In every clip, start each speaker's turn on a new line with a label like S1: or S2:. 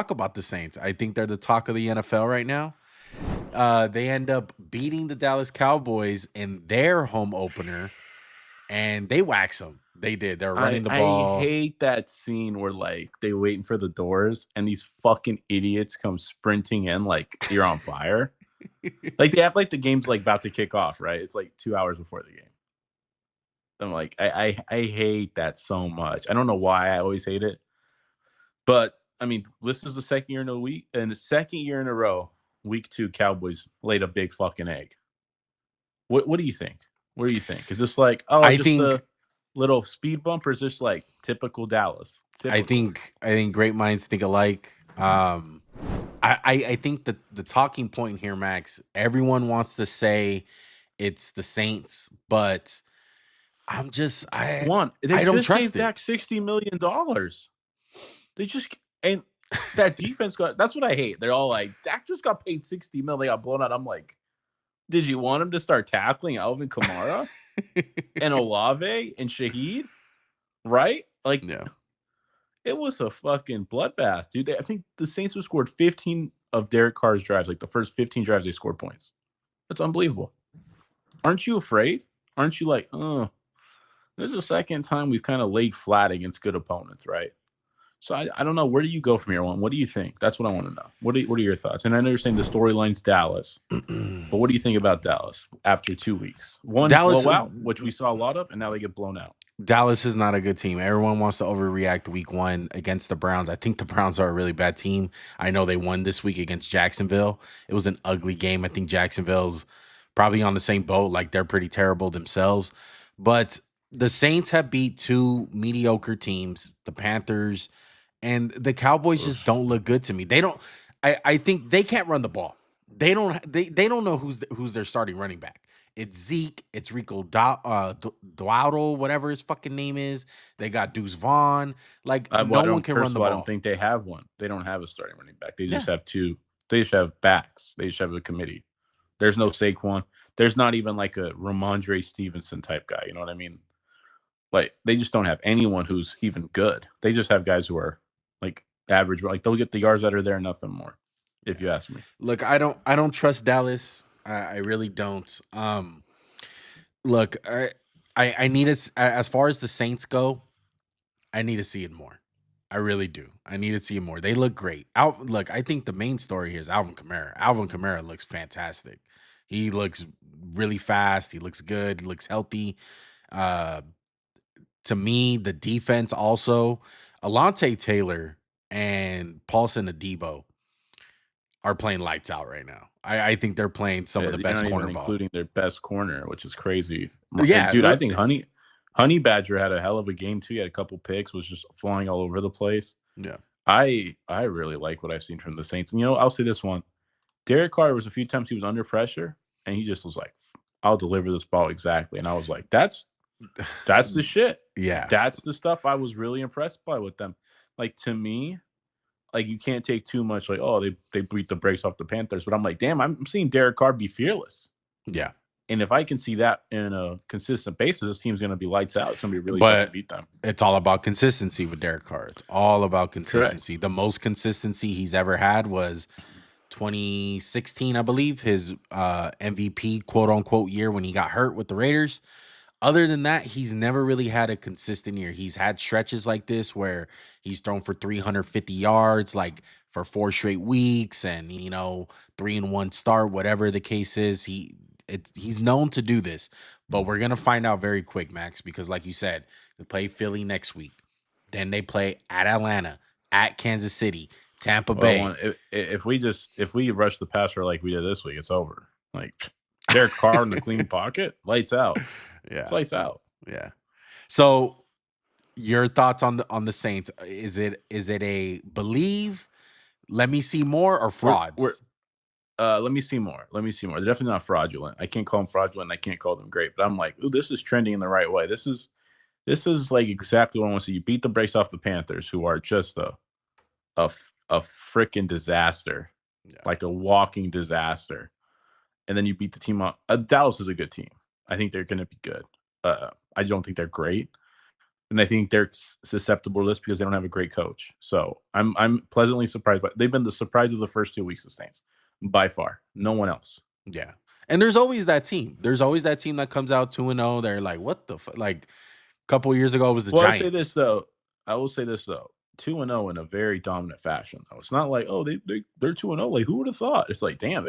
S1: talk about the Saints. I think they're the talk of the NFL right now. They end up beating the Dallas Cowboys in their home opener, and they wax them. They did. They're
S2: I
S1: running the
S2: I
S1: ball.
S2: hate that scene where like they waiting for the doors and these fucking idiots come sprinting in like you're on fire. Like they act like the game's like about to kick off, right? It's like 2 hours before the game. I'm like, I hate that so much. I don't know why I always hate it, but I mean, this is the second year in a week, and the second year in a row, week two, Cowboys laid a big fucking egg. What do you think? What do you think? Is this like, oh,
S1: I
S2: just
S1: think
S2: a little speed bump, or is this like typical Dallas?
S1: I
S2: Typical.
S1: think I think great minds think alike. I think that the talking point here, Max, everyone wants to say it's the Saints, but
S2: One, they
S1: I don't
S2: just gave
S1: trust it.
S2: Dak $60 million. They just and that defense got. That's what I hate. They're all like, Dak just got paid 60 million. They got blown out. I'm like, did you want him to start tackling Alvin Kamara and Olave and Shaheed? Right? Like,
S1: Yeah.
S2: it was a fucking bloodbath, dude. I think the Saints have scored 15 of Derek Carr's drives. Like the first 15 drives, they scored points. That's unbelievable. Aren't you afraid? Aren't you like, oh, this is the second time we've kind of laid flat against good opponents, right? So I don't know. Where do you go from here, one? What do you think? That's what I want to know. What are your thoughts? And I know you're saying the storyline's Dallas, but what do you think about Dallas after 2 weeks? One
S1: Dallas
S2: blowout, which we saw a lot of, and now they get blown out.
S1: Dallas is not a good team. Everyone wants to overreact week one against the Browns. I think the Browns are a really bad team. I know they won this week against Jacksonville. It was an ugly game. I think Jacksonville's probably on the same boat. Like they're pretty terrible themselves. But the Saints have beat two mediocre teams, the Panthers, and the Cowboys just
S2: Oof.
S1: don't look good to me. They don't I think they can't run the ball. They don't know who's their starting running back. It's Zeke. It's Rico Dowdle, whatever his fucking name is. They got Deuce Vaughn. Like
S2: Well,
S1: no
S2: I
S1: one
S2: don't.
S1: can run
S2: First
S1: the
S2: of all, I don't
S1: ball.
S2: think they have one. They don't have a starting running back. They just
S1: Yeah,
S2: have two. They just have backs. They just have a committee. There's no
S1: yeah.
S2: Saquon. There's not even like a Ramondre Stevenson type guy. You know what I mean? Like they just don't have anyone who's even good. They just have guys who are like average. Like they'll get the yards that are there, nothing more. If you ask me.
S1: Look, I don't trust Dallas. I really don't. Look, I need us as far as the Saints go. I need to see it more. I really do. I need to see it more. They look great. Look, I think the main story here is Alvin Kamara. Alvin Kamara looks fantastic. He looks really fast. He looks good. He looks healthy. Uh, to me, the defense also, Alante Taylor and Paulson Adebo are playing lights out right now. I think they're playing some of the
S2: You're
S1: best
S2: not even
S1: corner ball.
S2: including their best corner, which is crazy.
S1: Yeah,
S2: Dude, I think Honey Badger had a hell of a game too. He had a couple picks, was just flying all over the place.
S1: yeah.
S2: I really like what I've seen from the Saints. And I'll say this one: Derek Carr was a few times he was under pressure, and he just was like, "I'll deliver this ball exactly." And I was like, "That's the shit.
S1: Yeah.
S2: That's the stuff I was really impressed by with them." Like to me, like you can't take too much. Like, oh, they beat the brakes off the Panthers, but I'm like, damn, I'm seeing Derek Carr be fearless.
S1: Yeah.
S2: And if I can see that in a consistent basis, this team's going to be lights out. It's going to be really tough to
S1: But
S2: beat them.
S1: it's all about consistency with Derek Carr. It's all about
S2: Correct.
S1: consistency. The most consistency he's ever had was 2016, I believe, his MVP quote unquote year when he got hurt with the Raiders. Other than that, he's never really had a consistent year. He's had stretches like this where he's thrown for 350 yards, like for 4 straight weeks, and 3-1 start, whatever the case is. He's known to do this, but we're gonna find out very quick, Max, because like you said, they play Philly next week, then they play at Atlanta, at Kansas City, Tampa Bay.
S2: Well, if we rush the passer like we did this week, it's over. Like Derek Carr in the clean pocket, lights out. It's
S1: Yeah,
S2: lights out.
S1: yeah. So your thoughts on the Saints? Is it a believe? Let me see more or
S2: We're
S1: frauds?
S2: let me see more. Let me see more. They're definitely not fraudulent. I can't call them fraudulent. I can't call them great, but I'm like, ooh, this is trending in the right way. This is like exactly what I want to see. You beat the brakes off the Panthers, who are just a freaking disaster,
S1: Yeah.
S2: like a walking disaster. And then you beat the team up. Dallas is a good team. I think they're going to be good. I don't think they're great, and I think they're susceptible to this because they don't have a great coach. So I'm pleasantly surprised. But they've been the surprise of the first 2 weeks of Saints by far. No one else.
S1: Yeah. And there's always that team. There's always that team that comes out 2-0. They're like, what the like a couple years ago it was the
S2: Well, I'll say this
S1: Giants.
S2: though. I will say this though. 2-0 in a very dominant fashion though. It's not like, oh, they're 2-0. Like who would have thought? It's like, damn,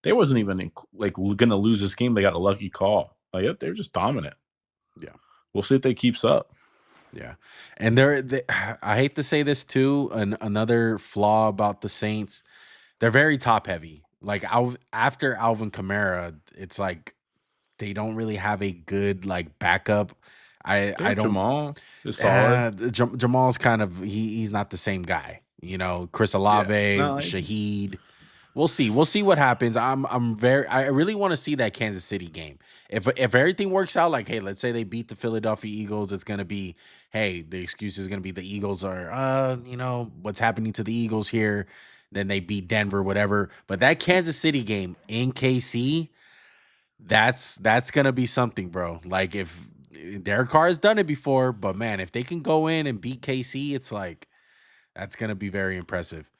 S2: they wasn't even like gonna lose this game. They got a lucky call. Like yep, they're just dominant.
S1: Yeah.
S2: We'll see if they keeps up.
S1: Yeah. And I hate to say this too, another flaw about the Saints, they're very top heavy. Like after Alvin Kamara, it's like they don't really have a good like backup.
S2: They
S1: I
S2: have
S1: don't
S2: Jamal is solid.
S1: Jamal's kind of he's not the same guy. You know, Chris
S2: Yeah.
S1: Olave,
S2: No,
S1: Shaheed. We'll see. We'll see what happens. I really want to see that Kansas City game. If everything works out, like, hey, let's say they beat the Philadelphia Eagles, it's gonna be, hey, the excuse is gonna be the Eagles are what's happening to the Eagles here. Then they beat Denver, whatever. But that Kansas City game in KC, that's gonna be something, bro. Like if Derek Carr has done it before, but man, if they can go in and beat KC, it's like that's gonna be very impressive.